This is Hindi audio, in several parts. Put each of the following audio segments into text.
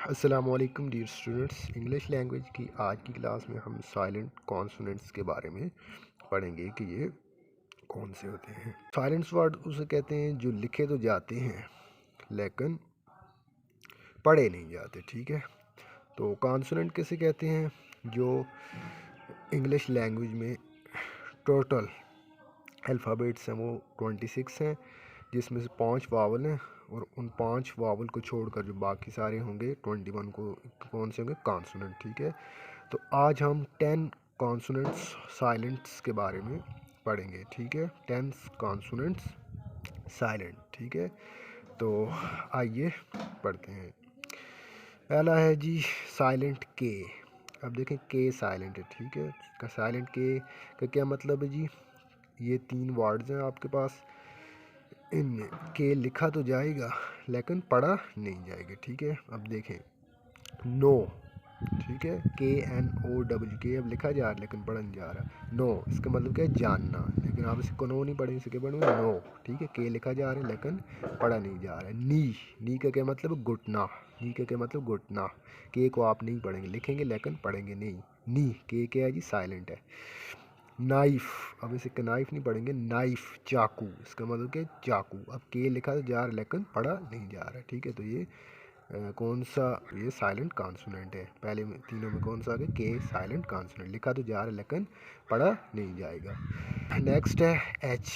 अस्सलामुअलैकुम डियर स्टूडेंट्स। इंग्लिश लैंग्वेज की आज की क्लास में हम साइलेंट कॉन्सोनेंट्स के बारे में पढ़ेंगे कि ये कौन से होते हैं। साइलेंट्स वर्ड उसे कहते हैं जो लिखे तो जाते हैं लेकिन पढ़े नहीं जाते। ठीक है, तो कॉन्सोनेंट किसे कहते हैं? जो इंग्लिश लैंग्वेज में टोटल अल्फ़ाबेट्स हैं वो 26 हैं, जिसमें से 5 वावल हैं और उन 5 वावल को छोड़कर जो बाकी सारे होंगे 21 को कौन से होंगे? कॉन्सोनेंट। ठीक है, तो आज हम 10 कॉन्सोनेंट्स साइलेंट्स के बारे में पढ़ेंगे। ठीक है, 10 कॉन्सोनेंट्स साइलेंट। ठीक है, तो आइए पढ़ते हैं। पहला है जी साइलेंट के। अब देखें के साइलेंट है। ठीक है, का साइलेंट के का क्या मतलब है जी? ये 3 वर्ड्स हैं आपके पास, इनमें के लिखा तो जाएगा लेकिन पढ़ा नहीं जाएगा। ठीक है, अब देखें नो। ठीक है, KNO के अब लिखा जा रहा है लेकिन पढ़ा नहीं जा रहा। नो इसका मतलब क्या है? जानना, लेकिन आप इसे नो नहीं पढ़ेंगे, इसे क्या पढ़ेंगे? नो। ठीक है, के लिखा जा रहा है लेकिन पढ़ा नहीं जा रहा है। नी का क्या मतलब? घुटना। नी का क्या मतलब? घुटना। के को आप नहीं पढ़ेंगे, लिखेंगे लेकिन पढ़ेंगे नहीं। नी के क्या है जी? साइलेंट है। नाइफ, अब इसे नाइफ नहीं पढ़ेंगे, नाइफ। चाकू, इसका मतलब क्या? चाकू। अब के लिखा तो जा रहा है लेकिन पढ़ा नहीं जा रहा है। ठीक है, तो ये कौन सा? ये साइलेंट कॉन्सोनेंट है। पहले में तीनों में कौन सा आ गया? के साइलेंट कॉन्सोनेंट। लिखा तो जा रहा है लेकिन पढ़ा नहीं जाएगा। नेक्स्ट है एच।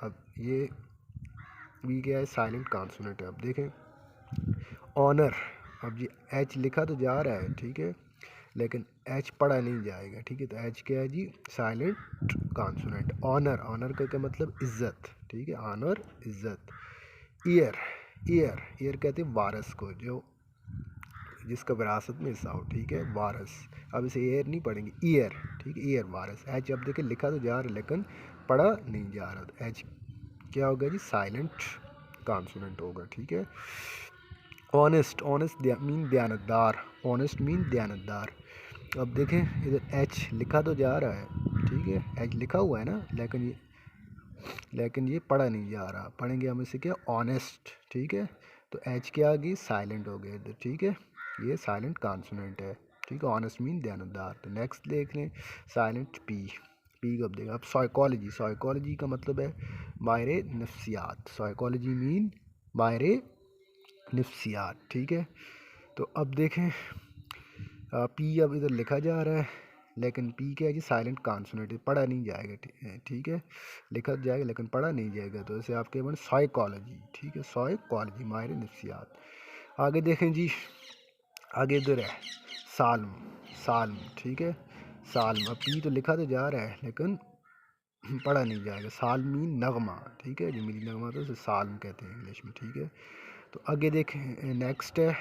अब ये भी क्या है? साइलेंट कॉन्सोनेंट है। अब देखें ऑनर। अब ये एच लिखा तो जा रहा है, ठीक है, लेकिन एच पढ़ा नहीं जाएगा। ठीक है, तो एच क्या है जी? Silent consonant. ऑनर, ऑनर का क्या मतलब? इज्जत। ठीक है, ऑनर इज्जत। ईयर, ईयर, ईयर कहते हैं वारस को, जो जिसका विरासत में हिस्सा हो। ठीक है, वारस। अब इसे ईयर नहीं पढ़ेंगे, ईयर। ठीक है, ईयर वारस। एच अब देखिए लिखा तो जा रहा है लेकिन पढ़ा नहीं जा रहा, तो एच क्या होगा जी? साइलेंट कॉन्सोनेंट होगा। ठीक है, ऑनेस्ट, ऑनेस्ट मीन दयानतदार। ऑनेस्ट मीन दयानतदार। अब देखें इधर एच लिखा तो जा रहा है, ठीक है, एच लिखा हुआ है ना, लेकिन ये पढ़ा नहीं जा रहा। पढ़ेंगे हम इसे क्या? ऑनेस्ट। ठीक है, तो एच क्या आ गई? साइलेंट हो गया इधर। ठीक है, ये साइलेंट कॉन्सोनेंट है। ठीक है, ऑनेस्ट मीन दयानतदार। तो नेक्स्ट देख लें साइलेंट पी। पी कब देगा? अब साइकोलॉजी, साइकोलॉजी का मतलब है माहिर नफ्सियात। साइकोलॉजी मीन माहिर नफ्सियात। ठीक है, तो अब देखें पी अब इधर लिखा जा रहा है लेकिन पी क्या है जी? साइलेंट कॉन्सोनेंट, पढ़ा नहीं जाएगा। ठीक है, लिखा जाएगा लेकिन पढ़ा नहीं जाएगा, तो इसे आप क्या बने? साइकोलॉजी। ठीक है, साइकोलॉजी माहिर नफ्सियात। आगे देखें जी, आगे इधर है साल्म। साल्म, ठीक है, साल्म। अब पी तो लिखा तो जा रहा है लेकिन पढ़ा नहीं जाएगा। साल्म मीन नगमा। ठीक है, जो मिली नगमा तो उसे साल्म कहते हैं इंग्लिश में। ठीक है, तो आगे देखें नेक्स्ट है,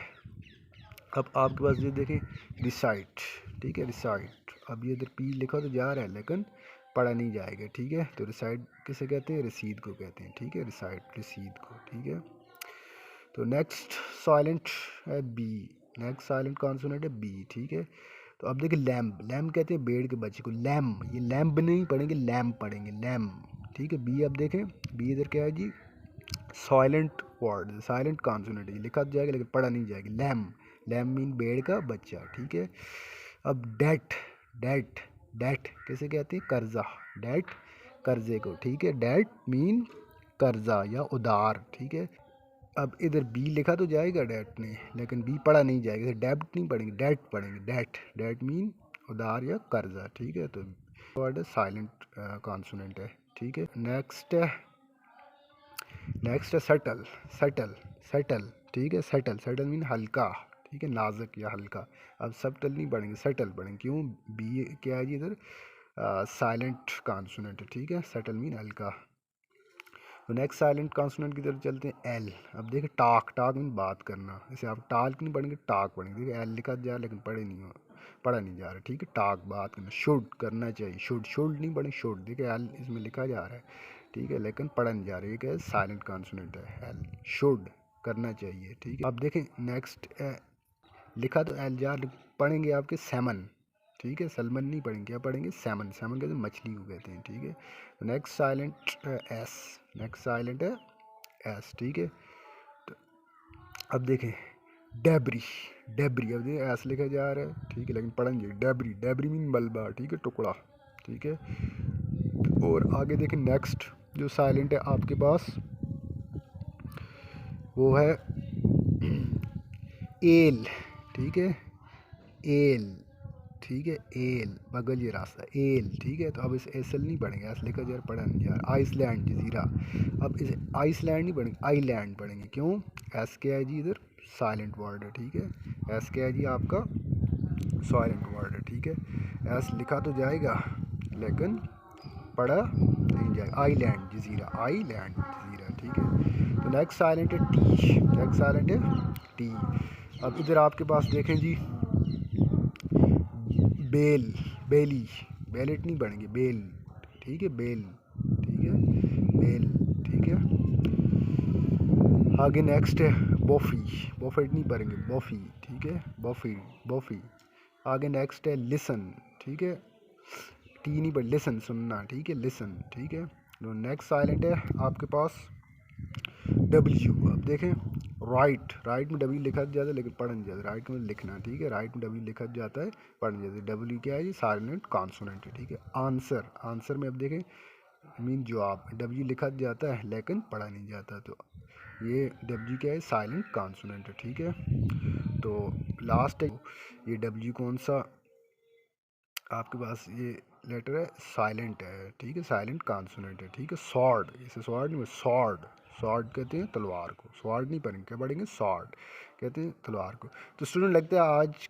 अब आपके पास ये देखें रिसाइट। ठीक है, रिसाइट। अब ये इधर पी लिखा तो जा रहा है लेकिन पढ़ा नहीं जाएगा। ठीक है, तो रिसाइट किसे कहते हैं? रसीद को कहते हैं। ठीक है, रिसाइट, रसीद को। ठीक है, तो नेक्स्ट साइलेंट है बी। नेक्स्ट साइलेंट कॉन्सोनेंट है बी। ठीक है, तो अब देखिए लैम्ब। लैम्ब कहते हैं भेड़ के बच्चे को, लैम्ब। ये लैम्ब नहीं पढ़ेंगे, लैम्ब पढ़ेंगे, लैम्ब। ठीक है, बी अब देखें, बी इधर क्या है जी? साइलेंट वर्ड, साइलेंट कॉन्सोनेंट है, लिखा तो जाएगा लेकिन पढ़ा नहीं जाएगा। लैम्ब, लैम्ब मीन भेड़ का बच्चा। ठीक है, अब डेट। डेट, डेट किसे कहते हैं? कर्जा। डेट, कर्जे को। ठीक है, डेट मीन कर्जा या उधार। ठीक है, अब इधर बी लिखा तो जाएगा डेट ने, लेकिन बी पढ़ा नहीं जाएगा, इधर डेब्ट नहीं पढ़ेंगे, डेट पढ़ेंगे। डेट, डेट मीन उधार या कर्जा। ठीक है, तो वर्ड साइलेंट कॉन्सोनेंट है। ठीक है, नेक्स्ट है सटल। Subtle, subtle. ठीक है, सटल, सटल मीन हल्का। ठीक है, नाजुक या हल्का। अब सटल नहीं पढ़ेंगे, सटल पढ़ेंगे। क्यों? बी क्या है जी इधर? साइलेंट कॉन्सोनेंट है। ठीक है, सटल मीन हल्का। तो नेक्स्ट साइलेंट कॉन्सोनेंट की तरफ चलते हैं, एल। अब देखिए टाक, टाक मीन बात करना। इसे आप टाक नहीं पढ़ेंगे, टाक पढ़ेंगे। देखिए एल लिखा जा रहा है लेकिन पढ़ा नहीं जा रहा। ठीक है, टाक बात करना। शुड करना चाहिए, शुड, शुड नहीं पढ़ेंगे, शुड। देखिए एल इसमें लिखा जा रहा है, ठीक है, लेकिन पढ़ा नहीं जा रहा है। ये क्या है? साइलेंट कॉन्सोनेंट है एल। शुड करना चाहिए। ठीक है, अब देखें नेक्स्ट लिखा तो एल जा, पढ़ेंगे आपके सैमन। ठीक है, सलमन नहीं पढ़ेंगे, क्या पढ़ेंगे? सैमन। सैमन कहते हैं मछली को कहते हैं। ठीक है, next silent S. Next silent है एस। ठीक है, तो अब देखें डेबरी, डेबरी अब ये ऐसे लिखा जा रहा है, ठीक है, लेकिन पढ़ेंगे डेबरी, डेबरी मीन मलबा, ठीक है, टुकड़ा, ठीक है। और आगे देखें नेक्स्ट जो साइलेंट है आपके पास वो है एल, ठीक है, एल, ठीक है, एल बगल ये रास्ता एल, ठीक है। तो अब इसे एसल नहीं पढ़ेंगे, ऐसे लिखा जा रहा, पढ़ा नहीं जा रहा। आइसलैंड जजीरा, अब इसे आइसलैंड नहीं पढ़ेंगे, आईलैंड पढ़ेंगे। क्यों? एस के आई जी इधर साइलेंट वर्ड है, ठीक है, एस के आई जी आपका साइलेंट वर्ड है, ठीक है। एस लिखा तो जाएगा लेकिन पढ़ा नहीं जाएगा। आईलैंड जजीरा, आईलैंड जजीरा, ठीक है। तो नेक्स्ट साइलेंट है टी, नेक्स्ट साइलेंट है टी। अब इधर आपके पास देखें जी बेल, बेली, बेलेट नहीं पढ़ेंगे, बेल, ठीक है, बेल, ठीक है, बेल, ठीक है। आगे नेक्स्ट है बॉफ़ी, बॉफेट नहीं पढ़ेंगे, बॉफ़ी, ठीक है, बॉफ़ी, बॉफ़ी। आगे नेक्स्ट है लिसन, ठीक है, टी नहीं पढ़, लिसन सुनना, ठीक है, लिसन, ठीक है। तो नेक्स्ट साइलेंट है आपके पास डब्ल्यू। अब देखें राइट, राइट में डब्ल्यू लिखा जाता है लेकिन पढ़ नहीं जाता, राइट में लिखना, ठीक है, राइट में डब्ल्यू लिखा जाता है, पढ़ नहीं जाता। डब्ल्यू क्या है? ये साइलेंट कॉन्सोनेंट है, ठीक है। आंसर, आंसर में अब देखें मीन जवाब, डब्ल्यू लिखा जाता है लेकिन पढ़ा नहीं जाता, तो ये डब्ल्यू क्या है? साइलेंट कॉन्सोनेंट है, ठीक है। तो लास्ट है ये डब्ल्यू कौन सा आपके पास ये लेटर है? साइलेंट है, ठीक है, साइलेंट कॉन्सोनेंट है, ठीक है। सॉर्ड, इसे सॉर्ड नहीं, सॉर्ड, सॉर्ड कहते हैं तलवार को, सॉर्ड नहीं पढ़ेंगे, क्या पढ़ेंगे? सॉर्ड कहते हैं तलवार को। तो स्टूडेंट लगता है आज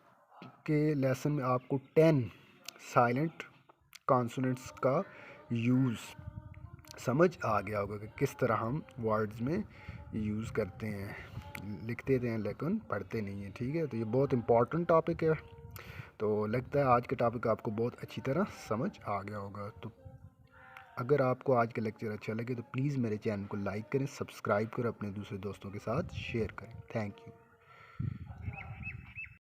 के लेसन में आपको 10 साइलेंट कॉन्सोनेंट्स का यूज़ समझ आ गया होगा कि किस तरह हम वर्ड्स में यूज़ करते हैं, लिखते हैं लेकिन पढ़ते नहीं हैं, ठीक है। तो ये बहुत इंपॉर्टेंट टॉपिक है। तो लगता है आज के टॉपिक आपको बहुत अच्छी तरह समझ आ गया होगा। तो अगर आपको आज का लेक्चर अच्छा लगे तो प्लीज़ मेरे चैनल को लाइक करें, सब्सक्राइब करें, अपने दूसरे दोस्तों के साथ शेयर करें। Thank you.